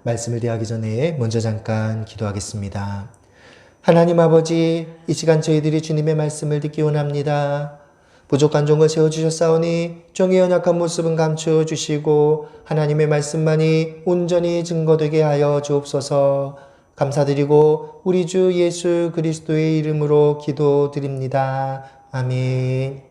말씀을 대하기 전에 먼저 잠깐 기도하겠습니다. 하나님 아버지, 이 시간 저희들이 주님의 말씀을 듣기 원합니다. 부족한 종을 세워주셨사오니 종의 연약한 모습은 감추어 주시고 하나님의 말씀만이 온전히 증거되게 하여 주옵소서. 감사드리고 우리 주 예수 그리스도의 이름으로 기도드립니다. 아멘.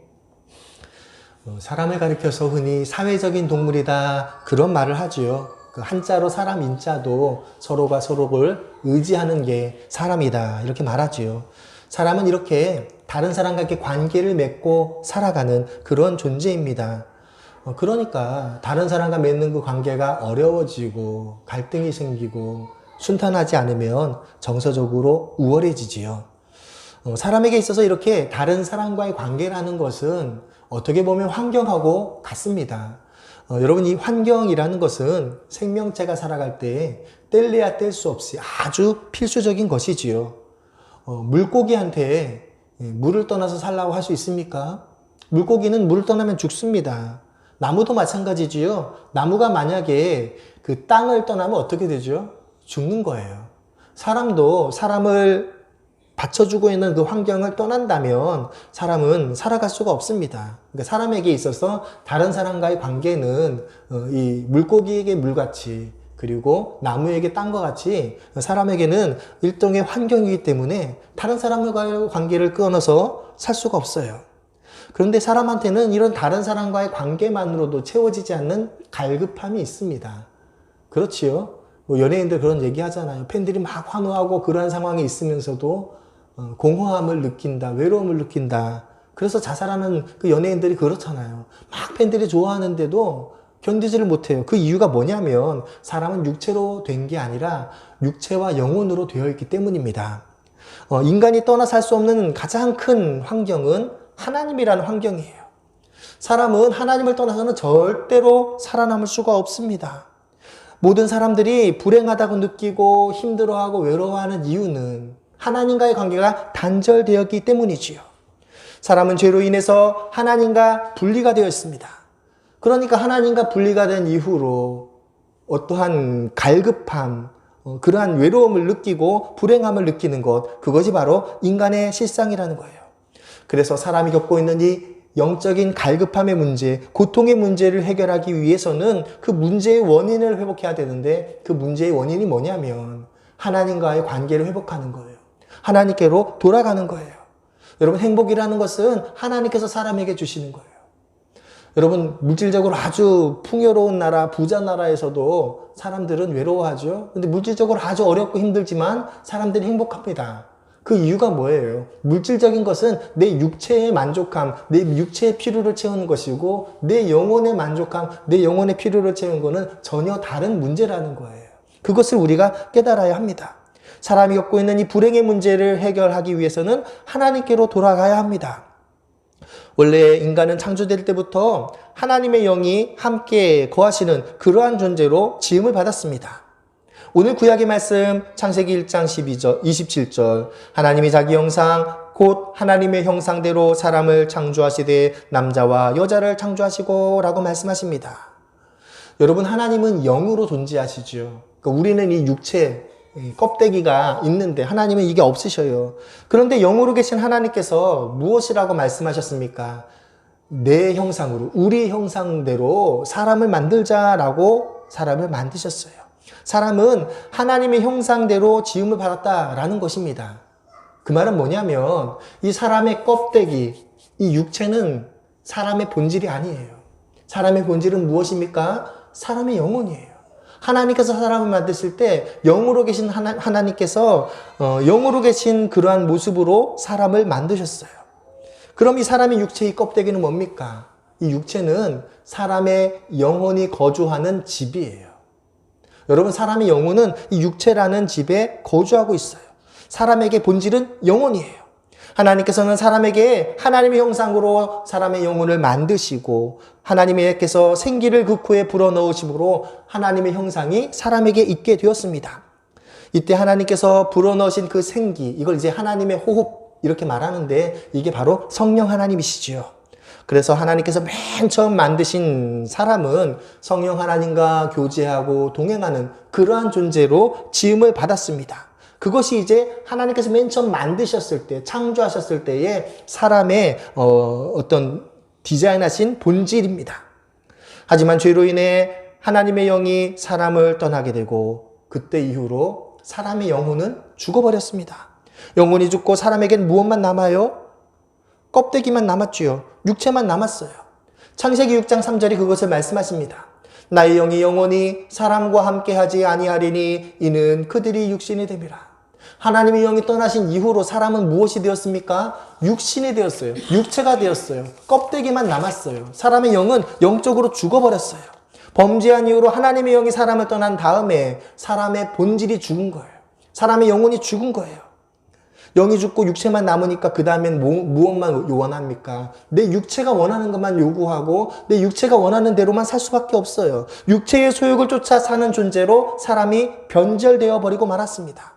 사람을 가리켜서 흔히 사회적인 동물이다 그런 말을 하지요. 그 한자로 사람 인자도 서로가 서로를 의지하는 게 사람이다 이렇게 말하지요. 사람은 이렇게 다른 사람과 이렇게 관계를 맺고 살아가는 그런 존재입니다. 그러니까 다른 사람과 맺는 그 관계가 어려워지고 갈등이 생기고 순탄하지 않으면 정서적으로 우월해지지요. 사람에게 있어서 이렇게 다른 사람과의 관계라는 것은 어떻게 보면 환경하고 같습니다. 여러분, 이 환경이라는 것은 생명체가 살아갈 때 뗄래야 뗄 수 없이 아주 필수적인 것이지요. 물고기한테 물을 떠나서 살라고 할 수 있습니까? 물고기는 물을 떠나면 죽습니다. 나무도 마찬가지지요. 나무가 만약에 그 땅을 떠나면 어떻게 되죠? 죽는 거예요. 사람도 사람을 받쳐주고 있는 그 환경을 떠난다면 사람은 살아갈 수가 없습니다. 그러니까 사람에게 있어서 다른 사람과의 관계는 이 물고기에게 물같이 그리고 나무에게 땅과 같이 사람에게는 일종의 환경이기 때문에 다른 사람과의 관계를 끊어서 살 수가 없어요. 그런데 사람한테는 이런 다른 사람과의 관계만으로도 채워지지 않는 갈급함이 있습니다. 그렇지요? 연예인들 그런 얘기 하잖아요. 팬들이 막 환호하고 그러한 상황에 있으면서도 공허함을 느낀다, 외로움을 느낀다. 그래서 자살하는 그 연예인들이 그렇잖아요. 막 팬들이 좋아하는데도 견디지를 못해요. 그 이유가 뭐냐면 사람은 육체로 된 게 아니라 육체와 영혼으로 되어 있기 때문입니다. 인간이 떠나 살 수 없는 가장 큰 환경은 하나님이라는 환경이에요. 사람은 하나님을 떠나서는 절대로 살아남을 수가 없습니다. 모든 사람들이 불행하다고 느끼고 힘들어하고 외로워하는 이유는 하나님과의 관계가 단절되었기 때문이지요. 사람은 죄로 인해서 하나님과 분리가 되어 있습니다. 그러니까 하나님과 분리가 된 이후로 어떠한 갈급함, 그러한 외로움을 느끼고 불행함을 느끼는 것, 그것이 바로 인간의 실상이라는 거예요. 그래서 사람이 겪고 있는 이 영적인 갈급함의 문제, 고통의 문제를 해결하기 위해서는 그 문제의 원인을 회복해야 되는데 그 문제의 원인이 뭐냐면 하나님과의 관계를 회복하는 거예요. 하나님께로 돌아가는 거예요. 여러분, 행복이라는 것은 하나님께서 사람에게 주시는 거예요. 여러분, 물질적으로 아주 풍요로운 나라, 부자 나라에서도 사람들은 외로워하죠. 근데 물질적으로 아주 어렵고 힘들지만 사람들이 행복합니다. 그 이유가 뭐예요? 물질적인 것은 내 육체의 만족함, 내 육체의 필요를 채우는 것이고 내 영혼의 만족함, 내 영혼의 필요를 채우는 것은 전혀 다른 문제라는 거예요. 그것을 우리가 깨달아야 합니다. 사람이 겪고 있는 이 불행의 문제를 해결하기 위해서는 하나님께로 돌아가야 합니다. 원래 인간은 창조될 때부터 하나님의 영이 함께 거하시는 그러한 존재로 지음을 받았습니다. 오늘 구약의 말씀 창세기 1장 27절 하나님이 자기 형상 곧 하나님의 형상대로 사람을 창조하시되 남자와 여자를 창조하시고 라고 말씀하십니다. 여러분, 하나님은 영으로 존재하시죠. 그러니까 우리는 이 육체 껍데기가 있는데 하나님은 이게 없으셔요. 그런데 영으로 계신 하나님께서 무엇이라고 말씀하셨습니까? 내 형상으로, 우리 형상대로 사람을 만들자라고 사람을 만드셨어요. 사람은 하나님의 형상대로 지음을 받았다라는 것입니다. 그 말은 뭐냐면 이 사람의 껍데기, 이 육체는 사람의 본질이 아니에요. 사람의 본질은 무엇입니까? 사람의 영혼이에요. 하나님께서 사람을 만드실 때 영으로 계신 하나님께서 영으로 계신 그러한 모습으로 사람을 만드셨어요. 그럼 이 사람의 육체의 껍데기는 뭡니까? 이 육체는 사람의 영혼이 거주하는 집이에요. 여러분, 사람의 영혼은 이 육체라는 집에 거주하고 있어요. 사람에게 본질은 영혼이에요. 하나님께서는 사람에게 하나님의 형상으로 사람의 영혼을 만드시고 하나님께서 생기를 그 코에 불어넣으심으로 하나님의 형상이 사람에게 있게 되었습니다. 이때 하나님께서 불어넣으신 그 생기, 이걸 이제 하나님의 호흡 이렇게 말하는데 이게 바로 성령 하나님이시지요. 그래서 하나님께서 맨 처음 만드신 사람은 성령 하나님과 교제하고 동행하는 그러한 존재로 지음을 받았습니다. 그것이 이제 하나님께서 맨 처음 만드셨을 때, 창조하셨을 때의 사람의 어떤 디자인하신 본질입니다. 하지만 죄로 인해 하나님의 영이 사람을 떠나게 되고 그때 이후로 사람의 영혼은 죽어버렸습니다. 영혼이 죽고 사람에겐 무엇만 남아요? 껍데기만 남았지요. 육체만 남았어요. 창세기 6장 3절이 그것을 말씀하십니다. 나의 영이 영원히 사람과 함께하지 아니하리니 이는 그들이 육신이 됨이라. 하나님의 영이 떠나신 이후로 사람은 무엇이 되었습니까? 육신이 되었어요. 육체가 되었어요. 껍데기만 남았어요. 사람의 영은 영적으로 죽어버렸어요. 범죄한 이후로 하나님의 영이 사람을 떠난 다음에 사람의 본질이 죽은 거예요. 사람의 영혼이 죽은 거예요. 영이 죽고 육체만 남으니까 그 다음엔 무엇만 원합니까? 내 육체가 원하는 것만 요구하고 내 육체가 원하는 대로만 살 수밖에 없어요. 육체의 소욕을 쫓아 사는 존재로 사람이 변절되어 버리고 말았습니다.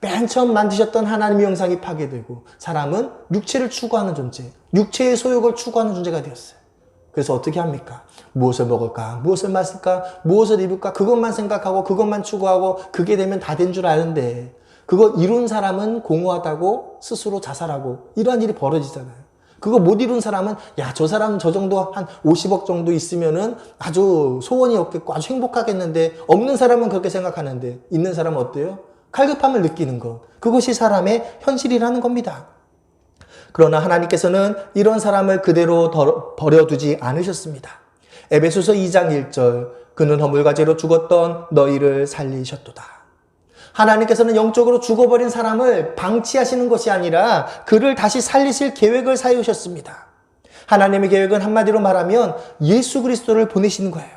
맨 처음 만드셨던 하나님의 형상이 파괴되고 사람은 육체를 추구하는 존재, 육체의 소욕을 추구하는 존재가 되었어요. 그래서 어떻게 합니까? 무엇을 먹을까? 무엇을 마실까? 무엇을 입을까? 그것만 생각하고 그것만 추구하고 그게 되면 다 된 줄 아는데 그거 이룬 사람은 공허하다고 스스로 자살하고 이러한 일이 벌어지잖아요. 그거 못 이룬 사람은 야, 저 사람 저 정도 한 50억 정도 있으면은 아주 소원이 없겠고 아주 행복하겠는데 없는 사람은 그렇게 생각하는데 있는 사람은 어때요? 갈급함을 느끼는 것. 그것이 사람의 현실이라는 겁니다. 그러나 하나님께서는 이런 사람을 그대로 버려두지 않으셨습니다. 에베소서 2장 1절 그는 허물과 죄로 죽었던 너희를 살리셨도다. 하나님께서는 영적으로 죽어버린 사람을 방치하시는 것이 아니라 그를 다시 살리실 계획을 세우셨습니다. 하나님의 계획은 한마디로 말하면 예수 그리스도를 보내시는 거예요.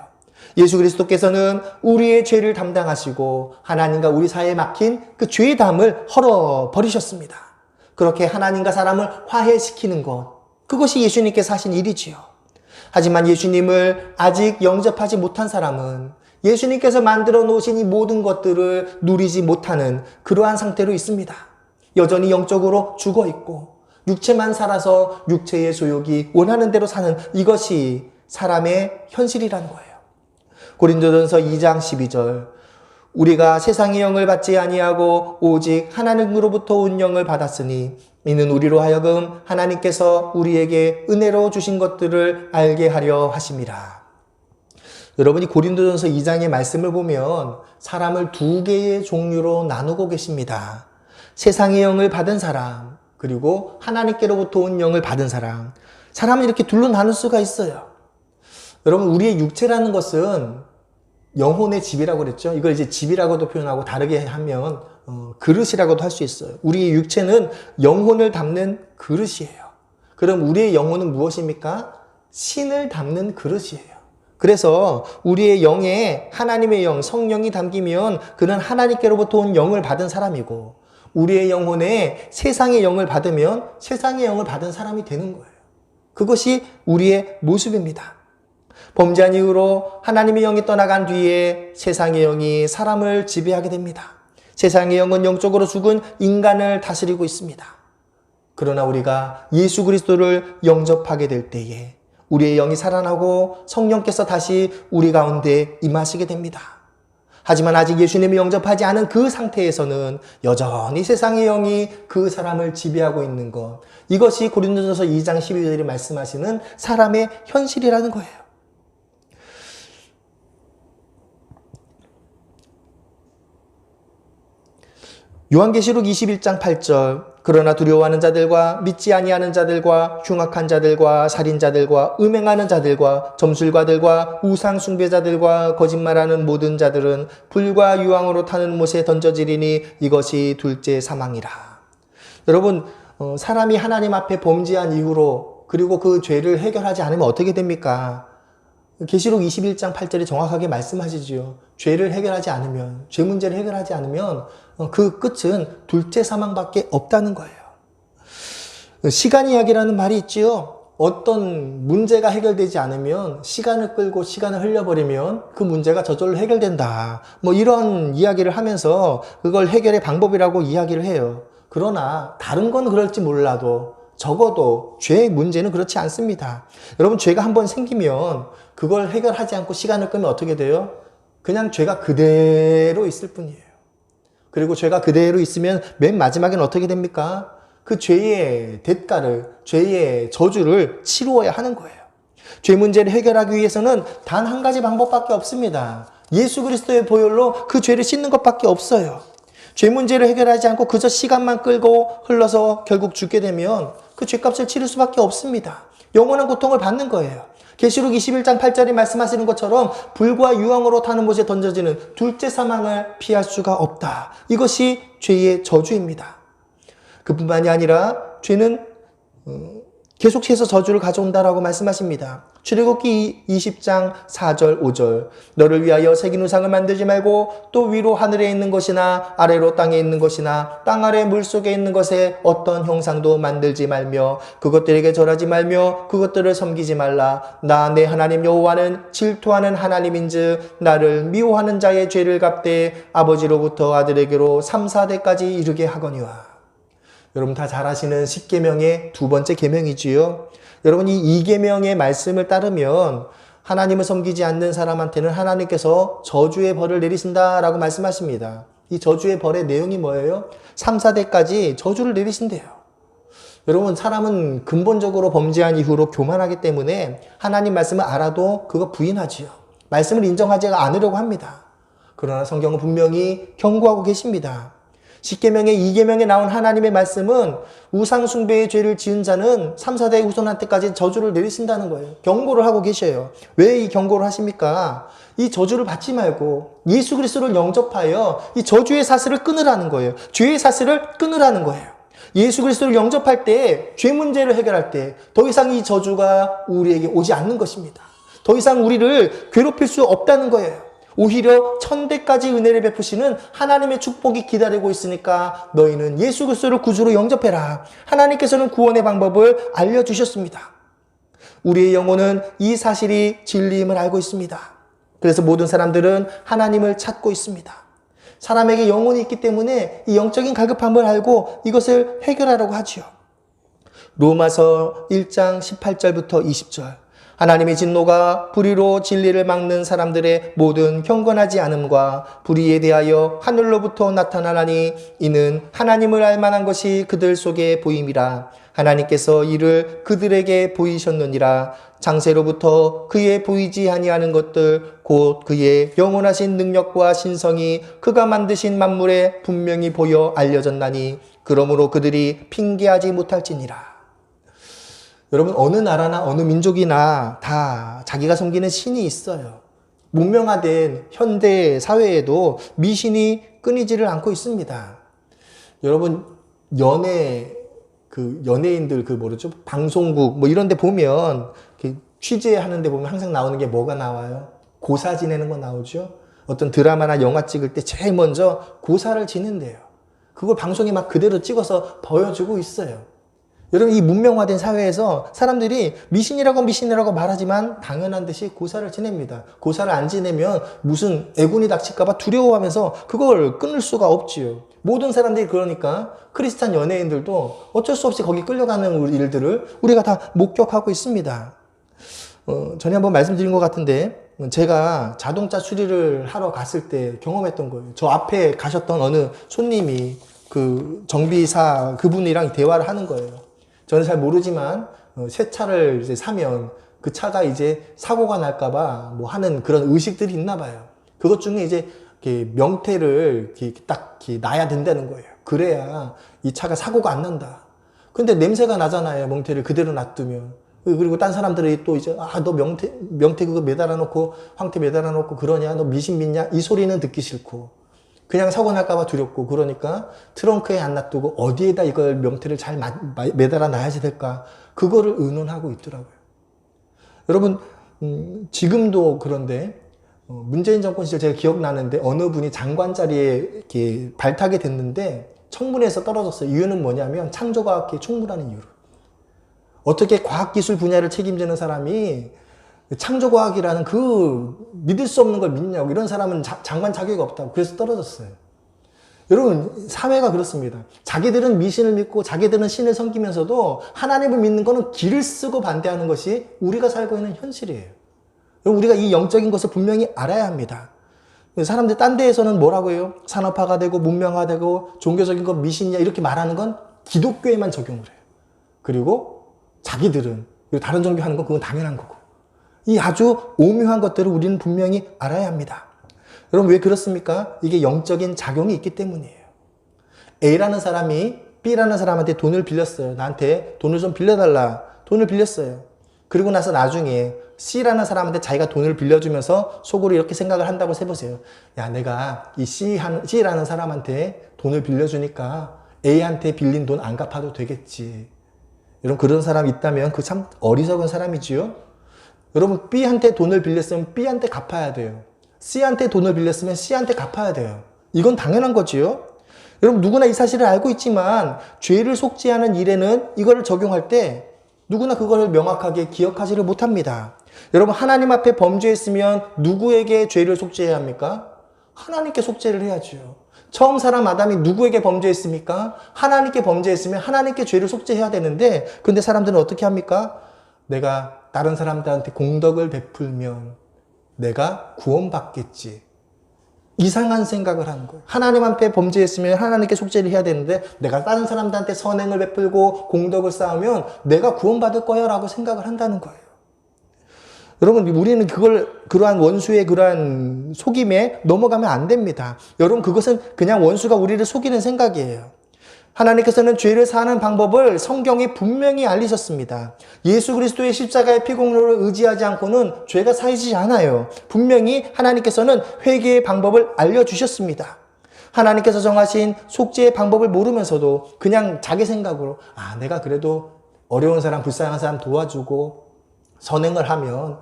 예수 그리스도께서는 우리의 죄를 담당하시고 하나님과 우리 사이에 막힌 그 죄의 담을 헐어버리셨습니다. 그렇게 하나님과 사람을 화해시키는 것, 그것이 예수님께서 하신 일이지요. 하지만 예수님을 아직 영접하지 못한 사람은 예수님께서 만들어 놓으신 이 모든 것들을 누리지 못하는 그러한 상태로 있습니다. 여전히 영적으로 죽어 있고 육체만 살아서 육체의 소욕이 원하는 대로 사는 이것이 사람의 현실이라는 거예요. 고린도전서 2장 12절 우리가 세상의 영을 받지 아니하고 오직 하나님으로부터 온 영을 받았으니 이는 우리로 하여금 하나님께서 우리에게 은혜로 주신 것들을 알게 하려 하심이라. 여러분이 고린도전서 2장의 말씀을 보면 사람을 두 개의 종류로 나누고 계십니다. 세상의 영을 받은 사람, 그리고 하나님께로부터 온 영을 받은 사람. 사람을 이렇게 둘로 나눌 수가 있어요. 여러분, 우리의 육체라는 것은 영혼의 집이라고 그랬죠. 이걸 이제 집이라고도 표현하고 다르게 하면 그릇이라고도 할 수 있어요. 우리의 육체는 영혼을 담는 그릇이에요. 그럼 우리의 영혼은 무엇입니까? 신을 담는 그릇이에요. 그래서 우리의 영에 하나님의 영, 성령이 담기면 그는 하나님께로부터 온 영을 받은 사람이고 우리의 영혼에 세상의 영을 받으면 세상의 영을 받은 사람이 되는 거예요. 그것이 우리의 모습입니다. 범죄한 이후로 하나님의 영이 떠나간 뒤에 세상의 영이 사람을 지배하게 됩니다. 세상의 영은 영적으로 죽은 인간을 다스리고 있습니다. 그러나 우리가 예수 그리스도를 영접하게 될 때에 우리의 영이 살아나고 성령께서 다시 우리 가운데 임하시게 됩니다. 하지만 아직 예수님을 영접하지 않은 그 상태에서는 여전히 세상의 영이 그 사람을 지배하고 있는 것. 이것이 고린도전서 2장 12절에 말씀하시는 사람의 현실이라는 거예요. 요한계시록 21장 8절 그러나 두려워하는 자들과 믿지 아니하는 자들과 흉악한 자들과 살인자들과 음행하는 자들과 점술가들과 우상 숭배자들과 거짓말하는 모든 자들은 불과 유황으로 타는 못에 던져지리니 이것이 둘째 사망이라. 여러분, 사람이 하나님 앞에 범죄한 이후로 그리고 그 죄를 해결하지 않으면 어떻게 됩니까? 계시록 21장 8절에 정확하게 말씀하시지요. 죄를 해결하지 않으면, 죄 문제를 해결하지 않으면 그 끝은 둘째 사망밖에 없다는 거예요. 시간 이야기라는 말이 있지요. 어떤 문제가 해결되지 않으면 시간을 끌고 시간을 흘려버리면 그 문제가 저절로 해결된다. 뭐 이런 이야기를 하면서 그걸 해결의 방법이라고 이야기를 해요. 그러나 다른 건 그럴지 몰라도 적어도 죄의 문제는 그렇지 않습니다. 여러분, 죄가 한번 생기면 그걸 해결하지 않고 시간을 끄면 어떻게 돼요? 그냥 죄가 그대로 있을 뿐이에요. 그리고 죄가 그대로 있으면 맨 마지막엔 어떻게 됩니까? 그 죄의 대가를, 죄의 저주를 치루어야 하는 거예요. 죄 문제를 해결하기 위해서는 단 한 가지 방법밖에 없습니다. 예수 그리스도의 보혈로 그 죄를 씻는 것밖에 없어요. 죄 문제를 해결하지 않고 그저 시간만 끌고 흘러서 결국 죽게 되면 그 죄값을 치를 수밖에 없습니다. 영원한 고통을 받는 거예요. 계시록 21장 8절에 말씀하시는 것처럼 불과 유황으로 타는 못에 던져지는 둘째 사망을 피할 수가 없다. 이것이 죄의 저주입니다. 그뿐만이 아니라 죄는 계속해서 저주를 가져온다라고 말씀하십니다. 출애굽기 20장 4절 5절 너를 위하여 새긴 우상을 만들지 말고 또 위로 하늘에 있는 것이나 아래로 땅에 있는 것이나 땅 아래 물속에 있는 것에 어떤 형상도 만들지 말며 그것들에게 절하지 말며 그것들을 섬기지 말라. 나 내 하나님 여호와는 질투하는 하나님인즉 나를 미워하는 자의 죄를 갚되 아버지로부터 아들에게로 3, 4대까지 이르게 하거니와. 여러분 다 잘 아시는 10계명의 두 번째 계명이지요. 여러분 이 2계명의 말씀을 따르면 하나님을 섬기지 않는 사람한테는 하나님께서 저주의 벌을 내리신다라고 말씀하십니다. 이 저주의 벌의 내용이 뭐예요? 3, 4대까지 저주를 내리신대요. 여러분 사람은 근본적으로 범죄한 이후로 교만하기 때문에 하나님 말씀을 알아도 그거 부인하지요. 말씀을 인정하지 않으려고 합니다. 그러나 성경은 분명히 경고하고 계십니다. 10계명의 2계명에 나온 하나님의 말씀은 우상 숭배의 죄를 지은 자는 3, 4대 후손한테까지 저주를 내리신다는 거예요. 경고를 하고 계셔요. 왜 이 경고를 하십니까? 이 저주를 받지 말고 예수 그리스도를 영접하여 이 저주의 사슬을 끊으라는 거예요. 죄의 사슬을 끊으라는 거예요. 예수 그리스도를 영접할 때, 죄 문제를 해결할 때 더 이상 이 저주가 우리에게 오지 않는 것입니다. 더 이상 우리를 괴롭힐 수 없다는 거예요. 오히려 1000대까지 은혜를 베푸시는 하나님의 축복이 기다리고 있으니까 너희는 예수 그리스도를 구주로 영접해라. 하나님께서는 구원의 방법을 알려주셨습니다. 우리의 영혼은 이 사실이 진리임을 알고 있습니다. 그래서 모든 사람들은 하나님을 찾고 있습니다. 사람에게 영혼이 있기 때문에 이 영적인 갈급함을 알고 이것을 해결하려고 하지요. 로마서 1장 18절부터 20절 하나님의 진노가 불의로 진리를 막는 사람들의 모든 경건하지 않음과 불의에 대하여 하늘로부터 나타나나니 이는 하나님을 알 만한 것이 그들 속에 보임이라. 하나님께서 이를 그들에게 보이셨느니라. 장세로부터 그의 보이지 아니하는 것들 곧 그의 영원하신 능력과 신성이 그가 만드신 만물에 분명히 보여 알려졌나니 그러므로 그들이 핑계하지 못할지니라. 여러분 어느 나라나 어느 민족이나 다 자기가 섬기는 신이 있어요. 문명화된 현대 사회에도 미신이 끊이지를 않고 있습니다. 여러분 연예인들 뭐죠? 방송국 이런 데 보면 취재하는 데 보면 항상 나오는 게 뭐가 나와요? 고사 지내는 거 나오죠? 어떤 드라마나 영화 찍을 때 제일 먼저 고사를 지낸대요. 그걸 방송에 막 그대로 찍어서 보여주고 있어요. 여러분 이 문명화된 사회에서 사람들이 미신이라고 말하지만 당연한 듯이 고사를 지냅니다. 고사를 안 지내면 무슨 애군이 닥칠까봐 두려워하면서 그걸 끊을 수가 없지요. 모든 사람들이 그러니까 크리스찬 연예인들도 어쩔 수 없이 거기 끌려가는 일들을 우리가 다 목격하고 있습니다. 전에 한번 말씀드린 것 같은데 제가 자동차 수리를 하러 갔을 때 경험했던 거예요. 저 앞에 가셨던 어느 손님이 그 정비사 그분이랑 대화를 하는 거예요. 저는 잘 모르지만 새 차를 이제 사면 그 차가 이제 사고가 날까봐 하는 그런 의식들이 있나 봐요. 그것 중에 이제 이렇게 명태를 딱 놔야 된다는 거예요. 그래야 이 차가 사고가 안 난다. 근데 냄새가 나잖아요. 명태를 그대로 놔두면. 그리고 딴 사람들이 또 이제 너 명태 그거 매달아 놓고 황태 매달아 놓고 그러냐? 너 미신 믿냐? 이 소리는 듣기 싫고. 그냥 사고 날까봐 두렵고 그러니까 트렁크에 안 놔두고 어디에다 이걸 명태를 잘 매달아 놔야지 될까? 그거를 의논하고 있더라고요. 여러분 지금도 그런데 문재인 정권 시절 제가 기억나는데 어느 분이 장관 자리에 이렇게 발탁이 됐는데 청문회에서 떨어졌어요. 이유는 뭐냐면 창조과학계에 충분하는 이유로. 어떻게 과학기술 분야를 책임지는 사람이 창조과학이라는 그 믿을 수 없는 걸 믿냐고. 이런 사람은 장관 자격이 없다고. 그래서 떨어졌어요. 여러분, 사회가 그렇습니다. 자기들은 미신을 믿고 자기들은 신을 섬기면서도 하나님을 믿는 거는 길을 쓰고 반대하는 것이 우리가 살고 있는 현실이에요. 우리가 이 영적인 것을 분명히 알아야 합니다. 사람들 딴 데에서는 뭐라고 해요? 산업화가 되고 문명화되고 종교적인 것 미신이야 이렇게 말하는 건 기독교에만 적용을 해요. 그리고 자기들은 다른 종교 하는 건 그건 당연한 거고. 이 아주 오묘한 것들을 우리는 분명히 알아야 합니다. 여러분 왜 그렇습니까? 이게 영적인 작용이 있기 때문이에요. A라는 사람이 B라는 사람한테 돈을 빌렸어요. 나한테 돈을 좀 빌려달라. 돈을 빌렸어요. 그리고 나서 나중에 C라는 사람한테 자기가 돈을 빌려주면서 속으로 이렇게 생각을 한다고 해보세요. 야, 내가 이 C라는 사람한테 돈을 빌려주니까 A한테 빌린 돈 안 갚아도 되겠지. 여러분 그런 사람이 있다면 그 참 어리석은 사람이지요. 여러분 B한테 돈을 빌렸으면 B한테 갚아야 돼요. C한테 돈을 빌렸으면 C한테 갚아야 돼요. 이건 당연한 거지요. 여러분 누구나 이 사실을 알고 있지만 죄를 속죄하는 일에는 이거를 적용할 때 누구나 그걸 명확하게 기억하지를 못합니다. 여러분 하나님 앞에 범죄했으면 누구에게 죄를 속죄해야 합니까? 하나님께 속죄를 해야죠. 처음 사람 아담이 누구에게 범죄했습니까? 하나님께 범죄했으면 하나님께 죄를 속죄해야 되는데 근데 사람들은 어떻게 합니까? 내가 다른 사람들한테 공덕을 베풀면 내가 구원받겠지. 이상한 생각을 하는 거예요. 하나님 앞에 범죄했으면 하나님께 속죄를 해야 되는데 내가 다른 사람들한테 선행을 베풀고 공덕을 쌓으면 내가 구원받을 거야 라고 생각을 한다는 거예요. 여러분 우리는 그러한 원수의 그러한 속임에 넘어가면 안 됩니다. 여러분 그것은 그냥 원수가 우리를 속이는 생각이에요. 하나님께서는 죄를 사하는 방법을 성경에 분명히 알리셨습니다. 예수 그리스도의 십자가의 피공로를 의지하지 않고는 죄가 사해지지 않아요. 분명히 하나님께서는 회개의 방법을 알려주셨습니다. 하나님께서 정하신 속죄의 방법을 모르면서도 그냥 자기 생각으로 내가 그래도 어려운 사람, 불쌍한 사람 도와주고 선행을 하면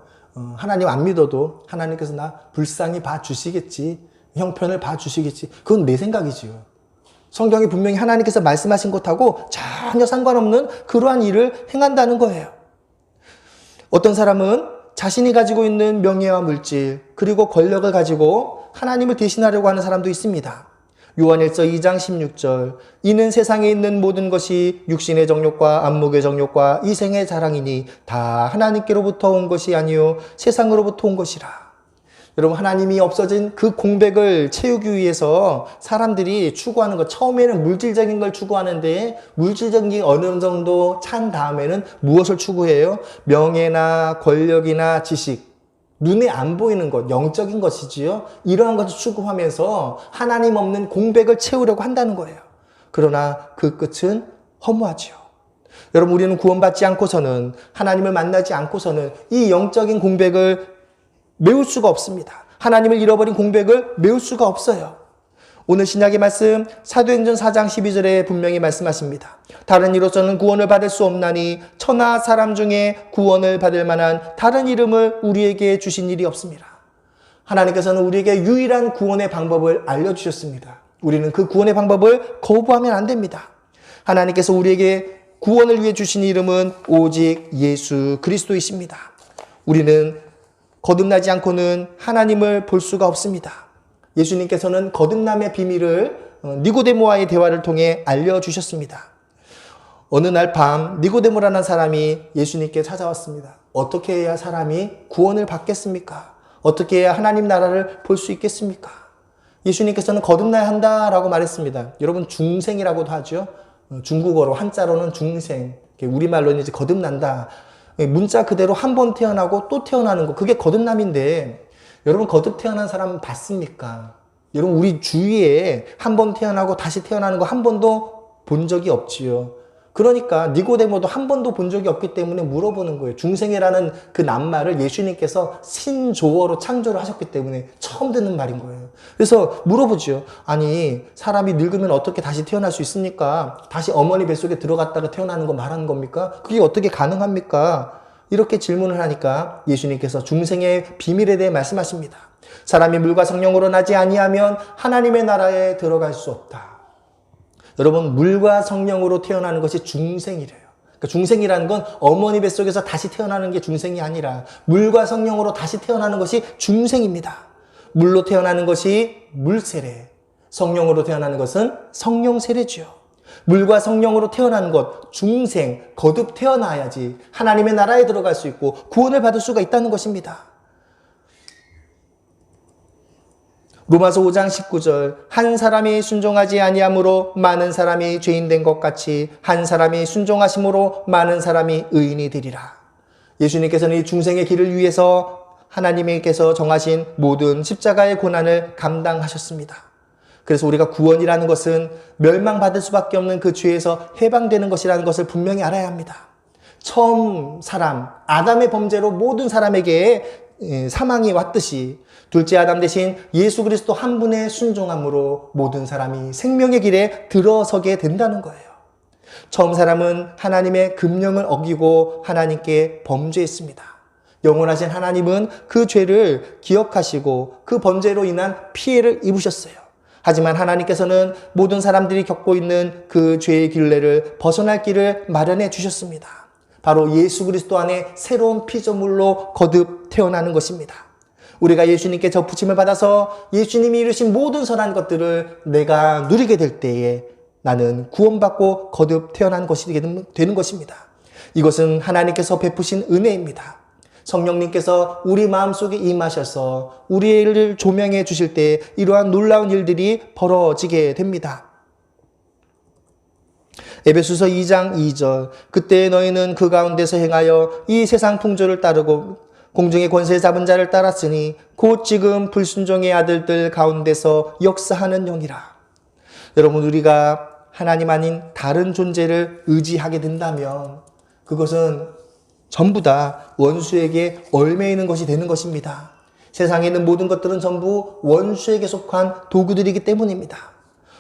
하나님 안 믿어도 하나님께서 나 불쌍히 봐주시겠지. 형편을 봐주시겠지. 그건 내 생각이지요. 성경이 분명히 하나님께서 말씀하신 것하고 전혀 상관없는 그러한 일을 행한다는 거예요. 어떤 사람은 자신이 가지고 있는 명예와 물질 그리고 권력을 가지고 하나님을 대신하려고 하는 사람도 있습니다. 요한일서 2장 16절 이는 세상에 있는 모든 것이 육신의 정욕과 안목의 정욕과 이생의 자랑이니 다 하나님께로부터 온 것이 아니요 세상으로부터 온 것이라. 여러분 하나님이 없어진 그 공백을 채우기 위해서 사람들이 추구하는 것 처음에는 물질적인 걸 추구하는데 물질적인 게 어느 정도 찬 다음에는 무엇을 추구해요? 명예나 권력이나 지식 눈에 안 보이는 것, 영적인 것이지요. 이러한 것을 추구하면서 하나님 없는 공백을 채우려고 한다는 거예요. 그러나 그 끝은 허무하지요. 여러분 우리는 구원받지 않고서는 하나님을 만나지 않고서는 이 영적인 공백을 메울 수가 없습니다. 하나님을 잃어버린 공백을 메울 수가 없어요. 오늘 신약의 말씀 사도행전 4장 12절에 분명히 말씀하십니다. 다른 이로서는 구원을 받을 수 없나니 천하 사람 중에 구원을 받을 만한 다른 이름을 우리에게 주신 일이 없습니다. 하나님께서는 우리에게 유일한 구원의 방법을 알려주셨습니다. 우리는 그 구원의 방법을 거부하면 안 됩니다. 하나님께서 우리에게 구원을 위해 주신 이름은 오직 예수 그리스도이십니다. 우리는 거듭나지 않고는 하나님을 볼 수가 없습니다. 예수님께서는 거듭남의 비밀을 니고데모와의 대화를 통해 알려주셨습니다. 어느 날 밤 니고데모라는 사람이 예수님께 찾아왔습니다. 어떻게 해야 사람이 구원을 받겠습니까? 어떻게 해야 하나님 나라를 볼 수 있겠습니까? 예수님께서는 거듭나야 한다라고 말했습니다. 여러분 중생이라고도 하죠. 중국어로 한자로는 중생, 우리말로는 이제 거듭난다. 문자 그대로 한 번 태어나고 또 태어나는 거 그게 거듭남인데 여러분 거듭 태어난 사람 봤습니까? 여러분 우리 주위에 한 번 태어나고 다시 태어나는 거 한 번도 본 적이 없지요. 그러니까 니고데모도 한 번도 본 적이 없기 때문에 물어보는 거예요. 중생이라는 그 낱말을 예수님께서 신조어로 창조를 하셨기 때문에 처음 듣는 말인 거예요. 그래서 물어보죠. 아니 사람이 늙으면 어떻게 다시 태어날 수 있습니까? 다시 어머니 뱃속에 들어갔다가 태어나는 거 말하는 겁니까? 그게 어떻게 가능합니까? 이렇게 질문을 하니까 예수님께서 중생의 비밀에 대해 말씀하십니다. 사람이 물과 성령으로 나지 아니하면 하나님의 나라에 들어갈 수 없다. 여러분 물과 성령으로 태어나는 것이 중생이래요. 그러니까 중생이라는 건 어머니 뱃속에서 다시 태어나는 게 중생이 아니라 물과 성령으로 다시 태어나는 것이 중생입니다. 물로 태어나는 것이 물세례, 성령으로 태어나는 것은 성령 세례지요. 물과 성령으로 태어나는 것, 중생, 거듭 태어나야지 하나님의 나라에 들어갈 수 있고 구원을 받을 수가 있다는 것입니다. 로마서 5장 19절, 한 사람이 순종하지 아니함으로 많은 사람이 죄인 된 것 같이 한 사람이 순종하심으로 많은 사람이 의인이 되리라. 예수님께서는 이 중생의 길을 위해서 하나님께서 정하신 모든 십자가의 고난을 감당하셨습니다. 그래서 우리가 구원이라는 것은 멸망받을 수밖에 없는 그 죄에서 해방되는 것이라는 것을 분명히 알아야 합니다. 처음 사람, 아담의 범죄로 모든 사람에게 사망이 왔듯이 둘째 아담 대신 예수 그리스도 한 분의 순종함으로 모든 사람이 생명의 길에 들어서게 된다는 거예요. 처음 사람은 하나님의 금령을 어기고 하나님께 범죄했습니다. 영원하신 하나님은 그 죄를 기억하시고 그 범죄로 인한 피해를 입으셨어요. 하지만 하나님께서는 모든 사람들이 겪고 있는 그 죄의 길레를 벗어날 길을 마련해 주셨습니다. 바로 예수 그리스도 안에 새로운 피조물로 거듭 태어나는 것입니다. 우리가 예수님께 접붙임을 받아서 예수님이 이루신 모든 선한 것들을 내가 누리게 될 때에 나는 구원받고 거듭 태어난 것이 되는 것입니다. 이것은 하나님께서 베푸신 은혜입니다. 성령님께서 우리 마음속에 임하셔서 우리를 조명해 주실 때 이러한 놀라운 일들이 벌어지게 됩니다. 에베소서 2장 2절, 그때 너희는 그 가운데서 행하여 이 세상 풍조를 따르고 공중의 권세 잡은 자를 따랐으니 곧 지금 불순종의 아들들 가운데서 역사하는 영이라. 여러분, 우리가 하나님 아닌 다른 존재를 의지하게 된다면 그것은 전부 다 원수에게 얽매이는 것이 되는 것입니다. 세상에 있는 모든 것들은 전부 원수에게 속한 도구들이기 때문입니다.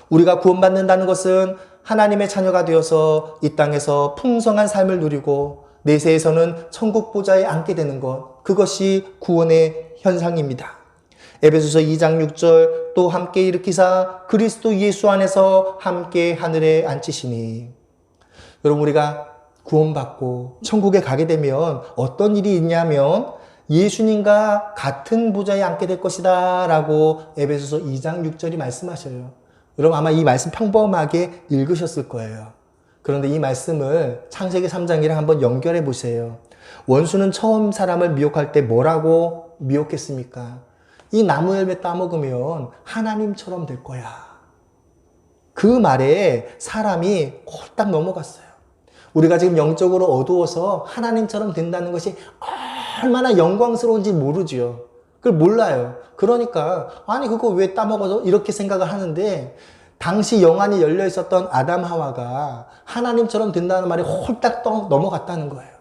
우리가 구원받는다는 것은 하나님의 자녀가 되어서 이 땅에서 풍성한 삶을 누리고 내세에서는 천국 보좌에 앉게 되는 것, 그것이 구원의 현상입니다. 에베소서 2장 6절, 또 함께 일으키사 그리스도 예수 안에서 함께 하늘에 앉히시니. 여러분, 우리가 구원받고 천국에 가게 되면 어떤 일이 있냐면 예수님과 같은 보좌에 앉게 될 것이다 라고 에베소서 2장 6절이 말씀하셔요. 여러분, 아마 이 말씀 평범하게 읽으셨을 거예요. 그런데 이 말씀을 창세기 3장이랑 한번 연결해 보세요. 원수는 처음 사람을 미혹할 때 뭐라고 미혹했습니까? 이 나무 열매 따먹으면 하나님처럼 될 거야. 그 말에 사람이 홀딱 넘어갔어요. 우리가 지금 영적으로 어두워서 하나님처럼 된다는 것이 얼마나 영광스러운지 모르지요. 그걸 몰라요. 그러니까 아니 그거 왜 따먹어서 이렇게 생각을 하는데 당시 영안이 열려 있었던 아담 하와가 하나님처럼 된다는 말이 홀딱 넘어갔다는 거예요.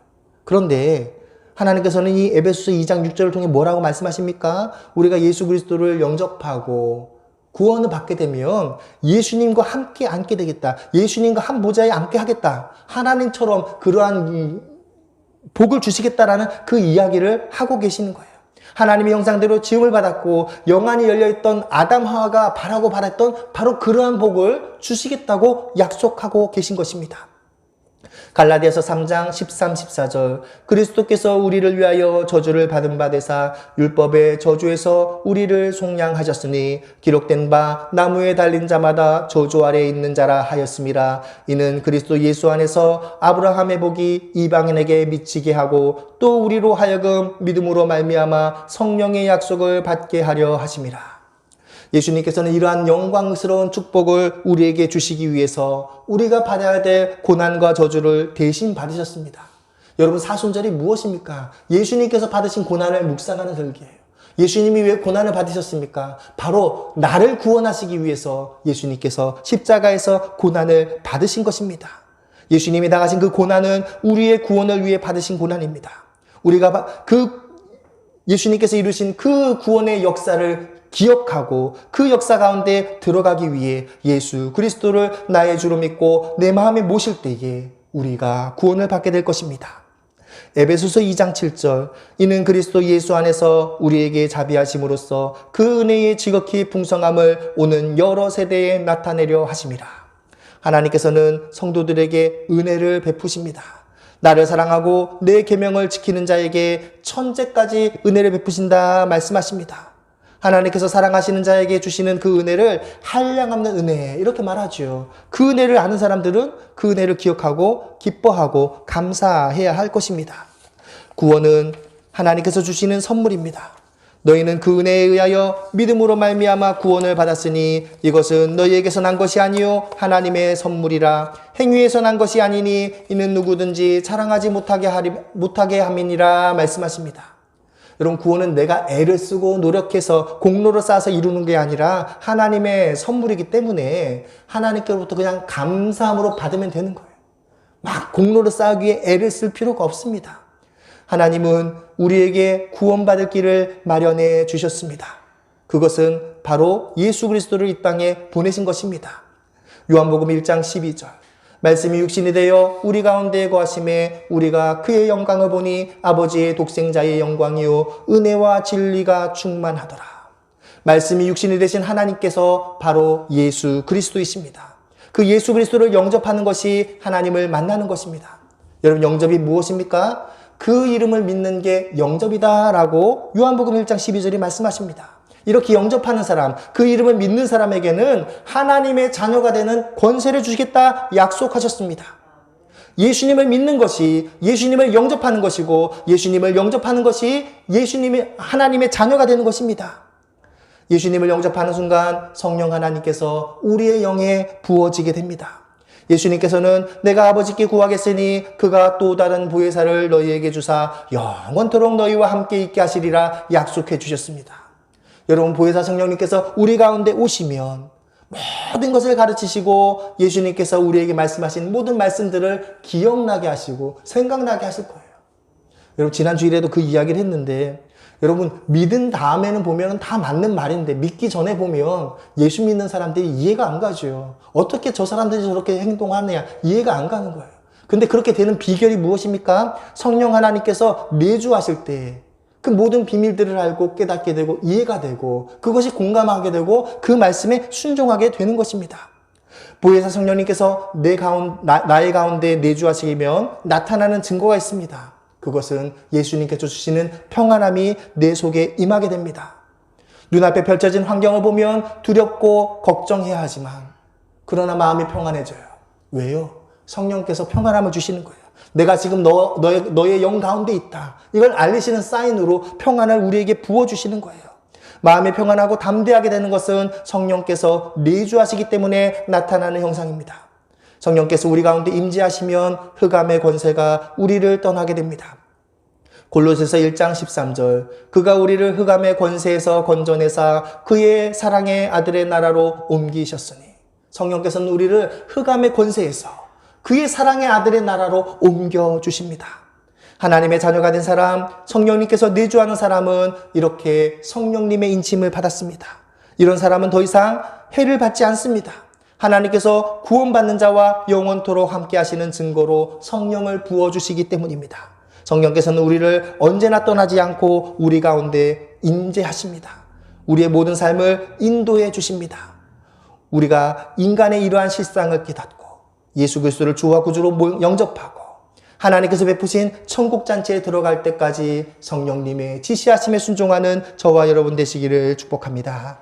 그런데 하나님께서는 이 에베소서 2장 6절을 통해 뭐라고 말씀하십니까? 우리가 예수 그리스도를 영접하고 구원을 받게 되면 예수님과 함께 앉게 되겠다. 예수님과 한 보좌에 앉게 하겠다. 하나님처럼 그러한 복을 주시겠다라는 그 이야기를 하고 계시는 거예요. 하나님의 형상대로 지음을 받았고 영안이 열려있던 아담 하와가 바라고 바랬던 바로 그러한 복을 주시겠다고 약속하고 계신 것입니다. 갈라디아서 3장 13, 14절, 그리스도께서 우리를 위하여 저주를 받은 바 되사 율법의 저주에서 우리를 속량하셨으니 기록된 바 나무에 달린 자마다 저주 아래에 있는 자라 하였음이라. 이는 그리스도 예수 안에서 아브라함의 복이 이방인에게 미치게 하고 또 우리로 하여금 믿음으로 말미암아 성령의 약속을 받게 하려 하심이라. 예수님께서는 이러한 영광스러운 축복을 우리에게 주시기 위해서 우리가 받아야 될 고난과 저주를 대신 받으셨습니다. 여러분, 사순절이 무엇입니까? 예수님께서 받으신 고난을 묵상하는 절기예요. 예수님이 왜 고난을 받으셨습니까? 바로 나를 구원하시기 위해서 예수님께서 십자가에서 고난을 받으신 것입니다. 예수님이 당하신 그 고난은 우리의 구원을 위해 받으신 고난입니다. 우리가 예수님께서 이루신 그 구원의 역사를 기억하고 그 역사 가운데 들어가기 위해 예수 그리스도를 나의 주로 믿고 내 마음에 모실 때에 우리가 구원을 받게 될 것입니다. 에베소서 2장 7절, 이는 그리스도 예수 안에서 우리에게 자비하심으로써 그 은혜의 지극히 풍성함을 오는 여러 세대에 나타내려 하심이라. 하나님께서는 성도들에게 은혜를 베푸십니다. 나를 사랑하고 내 계명을 지키는 자에게 천재까지 은혜를 베푸신다 말씀하십니다. 하나님께서 사랑하시는 자에게 주시는 그 은혜를 한량없는 은혜 이렇게 말하죠. 그 은혜를 아는 사람들은 그 은혜를 기억하고 기뻐하고 감사해야 할 것입니다. 구원은 하나님께서 주시는 선물입니다. 너희는 그 은혜에 의하여 믿음으로 말미암아 구원을 받았으니 이것은 너희에게서 난 것이 아니요 하나님의 선물이라. 행위에서 난 것이 아니니 이는 누구든지 자랑하지 못하게 함이니라 말씀하십니다. 여러분, 구원은 내가 애를 쓰고 노력해서 공로를 쌓아서 이루는 게 아니라 하나님의 선물이기 때문에 하나님께로부터 그냥 감사함으로 받으면 되는 거예요. 막 공로를 쌓기 위해 애를 쓸 필요가 없습니다. 하나님은 우리에게 구원받을 길을 마련해 주셨습니다. 그것은 바로 예수 그리스도를 이 땅에 보내신 것입니다. 요한복음 1장 12절 말씀이 육신이 되어 우리 가운데 거하심에 우리가 그의 영광을 보니 아버지의 독생자의 영광이요 은혜와 진리가 충만하더라. 말씀이 육신이 되신 하나님께서 바로 예수 그리스도이십니다. 그 예수 그리스도를 영접하는 것이 하나님을 만나는 것입니다. 여러분, 영접이 무엇입니까? 그 이름을 믿는 게 영접이다라고 요한복음 1장 12절이 말씀하십니다. 이렇게 영접하는 사람, 그 이름을 믿는 사람에게는 하나님의 자녀가 되는 권세를 주시겠다 약속하셨습니다. 예수님을 믿는 것이 예수님을 영접하는 것이고 예수님을 영접하는 것이 예수님이 하나님의 자녀가 되는 것입니다. 예수님을 영접하는 순간 성령 하나님께서 우리의 영에 부어지게 됩니다. 예수님께서는 내가 아버지께 구하겠으니 그가 또 다른 보혜사를 너희에게 주사 영원토록 너희와 함께 있게 하시리라 약속해 주셨습니다. 여러분, 보혜사 성령님께서 우리 가운데 오시면 모든 것을 가르치시고 예수님께서 우리에게 말씀하신 모든 말씀들을 기억나게 하시고 생각나게 하실 거예요. 여러분, 지난 주일에도 그 이야기를 했는데 여러분, 믿은 다음에는 보면 다 맞는 말인데 믿기 전에 보면 예수 믿는 사람들이 이해가 안 가죠. 어떻게 저 사람들이 저렇게 행동하느냐 이해가 안 가는 거예요. 근데 그렇게 되는 비결이 무엇입니까? 성령 하나님께서 내주하실 때 그 모든 비밀들을 알고 깨닫게 되고 이해가 되고 그것이 공감하게 되고 그 말씀에 순종하게 되는 것입니다. 보혜사 성령님께서 나의 가운데 내주하시면 나타나는 증거가 있습니다. 그것은 예수님께서 주시는 평안함이 내 속에 임하게 됩니다. 눈앞에 펼쳐진 환경을 보면 두렵고 걱정해야 하지만 그러나 마음이 평안해져요. 왜요? 성령께서 평안함을 주시는 거예요. 내가 지금 너의 영 가운데 있다. 이걸 알리시는 사인으로 평안을 우리에게 부어주시는 거예요. 마음이 평안하고 담대하게 되는 것은 성령께서 내주하시기 때문에 나타나는 형상입니다. 성령께서 우리 가운데 임재하시면 흑암의 권세가 우리를 떠나게 됩니다. 골로새서 1장 13절 그가 우리를 흑암의 권세에서 건져내사 그의 사랑의 아들의 나라로 옮기셨으니 성령께서는 우리를 흑암의 권세에서 그의 사랑의 아들의 나라로 옮겨주십니다. 하나님의 자녀가 된 사람, 성령님께서 내주하는 사람은 이렇게 성령님의 인침을 받았습니다. 이런 사람은 더 이상 해를 받지 않습니다. 하나님께서 구원받는 자와 영원토록 함께 하시는 증거로 성령을 부어주시기 때문입니다. 성령께서는 우리를 언제나 떠나지 않고 우리 가운데 임재하십니다. 우리의 모든 삶을 인도해 주십니다. 우리가 인간의 이러한 실상을 깨닫고 예수 그리스도를 주와 구주로 영접하고 하나님께서 베푸신 천국잔치에 들어갈 때까지 성령님의 지시하심에 순종하는 저와 여러분 되시기를 축복합니다.